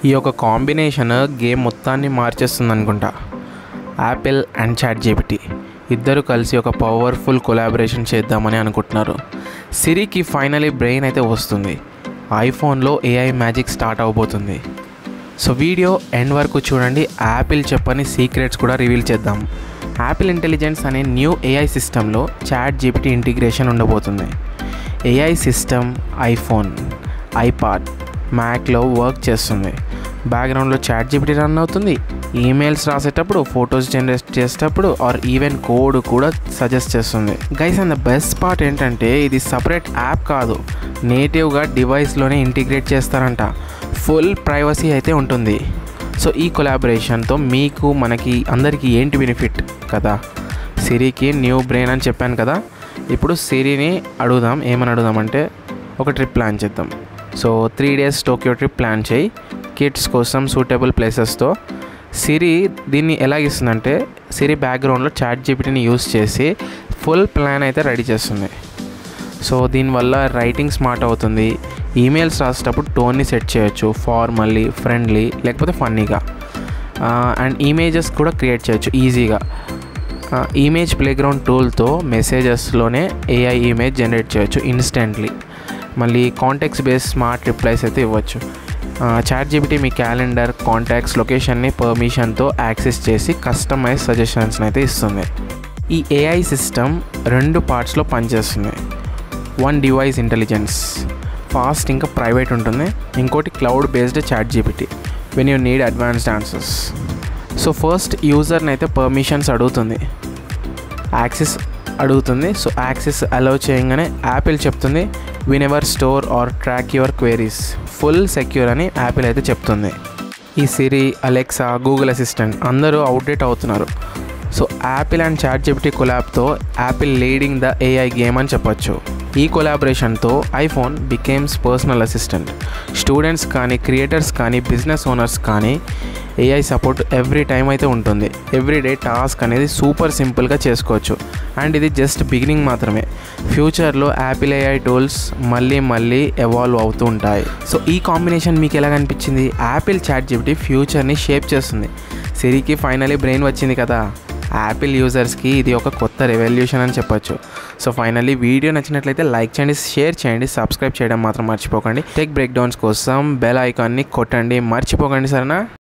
ఈ యొక్క combination game మొత్తాన్ని మార్చేస్తుంది అనుకుంటా. యాపిల్ అండ్ చాట్‌జీపీటీ ఇద్దరు కలిసి ఒక పవర్ఫుల్ కొలాబరేషన్ చేద్దామని అనుకుంటున్నారు. సిరికి ఫైనలీ బ్రెయిన్ అయితే వస్తుంది. ఐఫోన్లో ఏఐ మ్యాజిక్ స్టార్ట్ అవబోతుంది. సో వీడియో ఎండ్ వరకు చూడండి. యాపిల్ చెప్పని సీక్రెట్స్ కూడా రివీల్ చేద్దాం. యాపిల్ ఇంటెలిజెన్స్ అనే న్యూ ఏఐ సిస్టంలో చాట్‌జీపీటీ ఇంటిగ్రేషన్ ఉండబోతుంది. ఏఐ సిస్టమ్ ఐఫోన్, ఐపాడ్, మ్యాక్లో వర్క్ చేస్తుంది. బ్యాక్గ్రౌండ్లో చాట్‌జీపీటీ రన్ అవుతుంది. ఈమెయిల్స్ రాసేటప్పుడు, ఫొటోస్ జనరేట్ చేసేటప్పుడు ఆర్ ఈవెన్ కోడ్ కూడా సజెస్ట్ చేస్తుంది. Guys, and the best part ఏంటంటే ఇది సపరేట్ యాప్ కాదు, నేటివ్గా డివైస్లోనే ఇంటిగ్రేట్ చేస్తారంట. ఫుల్ ప్రైవసీ అయితే ఉంటుంది. సో ఈ కొలాబరేషన్తో మీకు మనకి అందరికీ ఏంటి బెనిఫిట్ కదా. సిరికి న్యూ బ్రెయిన్ అని చెప్పాను కదా. ఇప్పుడు సిరిని అడుగుదాం. ఏమని అడుగుదామంటే ఒక ట్రిప్ ప్లాన్ చేద్దాం. So 3 days Tokyo trip plan చేయి కిడ్స్ కోసం సూటబుల్ ప్లేసెస్తో. సిరి దీన్ని ఎలాగిస్తుందంటే సిరి బ్యాక్గ్రౌండ్లో చాట్‌జీపీటీని యూస్ చేసి ఫుల్ ప్లాన్ అయితే రెడీ చేస్తుంది. సో దీనివల్ల రైటింగ్ స్మార్ట్ అవుతుంది. ఈమెయిల్స్ రాసేటప్పుడు టోన్ని సెట్ చేయొచ్చు, ఫార్మల్లీ, ఫ్రెండ్లీ లేకపోతే ఫన్నీగా. అండ్ ఇమేజెస్ కూడా క్రియేట్ చేయొచ్చు ఈజీగా. ఇమేజ్ ప్లేగ్రౌండ్ టూల్తో మెసేజెస్లోనే ఏఐ ఇమేజ్ జనరేట్ చేయొచ్చు ఇన్స్టెంట్లీ. మళ్ళీ కాంటాక్ట్స్ బేస్డ్ స్మార్ట్ రిప్లైస్ అయితే ఇవ్వచ్చు. చాట్‌జీపీటీ మీ క్యాలెండర్, కాంటాక్ట్స్, లొకేషన్ని పర్మిషన్తో యాక్సెస్ చేసి కస్టమైజ్ సజెషన్స్ని అయితే ఇస్తుంది. ఈ ఏఐ సిస్టమ్ 2 పార్ట్స్లో పనిచేస్తుంది. 1 డివైస్ ఇంటెలిజెన్స్, ఫాస్ట్ ఇంకా ప్రైవేట్ ఉంటుంది. ఇంకోటి cloud based ChatGPT when you need advanced answers. So first యూజర్ని అయితే పర్మిషన్స్ అడుగుతుంది, యాక్సెస్ అడుగుతుంది. సో యాక్సెస్ అలౌ చేయగానే యాపిల్ చెప్తుంది we never store or track your queries, full secure అని యాపిల్ అయితే చెప్తుంది. ఈ సిరి, అలెక్సా, గూగుల్ అసిస్టెంట్ అందరూ అవుట్డేట్ అవుతున్నారు. So Apple and ChatGPT కొలాబ్తో Apple leading the AI game అని చెప్పొచ్చు. ఈ కొలాబరేషన్తో iPhone becomes personal assistant. Students కానీ, క్రియేటర్స్ కానీ, బిజినెస్ ఓనర్స్ కానీ ఏఐ సపోర్ట్ ఎవ్రీ టైం అయితే ఉంటుంది. ఎవ్రీడే టాస్క్ అనేది సూపర్ సింపుల్గా చేసుకోవచ్చు. అండ్ ఇది జస్ట్ బిగినింగ్ మాత్రమే. ఫ్యూచర్లో యాపిల్ ఏఐ టూల్స్ మళ్ళీ ఎవాల్వ్ అవుతూ ఉంటాయి. సో ఈ కాంబినేషన్ మీకు ఎలాగనిపించింది? యాపిల్ చాట్‌జీపీటీ ఫ్యూచర్ని షేప్ చేస్తుంది. సిరికి ఫైనలీ బ్రెయిన్ వచ్చింది కదా. యాపిల్ యూజర్స్కి ఇది ఒక కొత్త రెవల్యూషన్ అని చెప్పొచ్చు. సో ఫైనల్లీ వీడియో నచ్చినట్లయితే లైక్ చేయండి, షేర్ చేయండి, సబ్స్క్రైబ్ చేయడం మాత్రం మర్చిపోకండి. టెక్ బ్రేక్ డౌన్స్ కోసం బెల్ ఐకాన్ని కొట్టండి, మర్చిపోకండి సరేనా.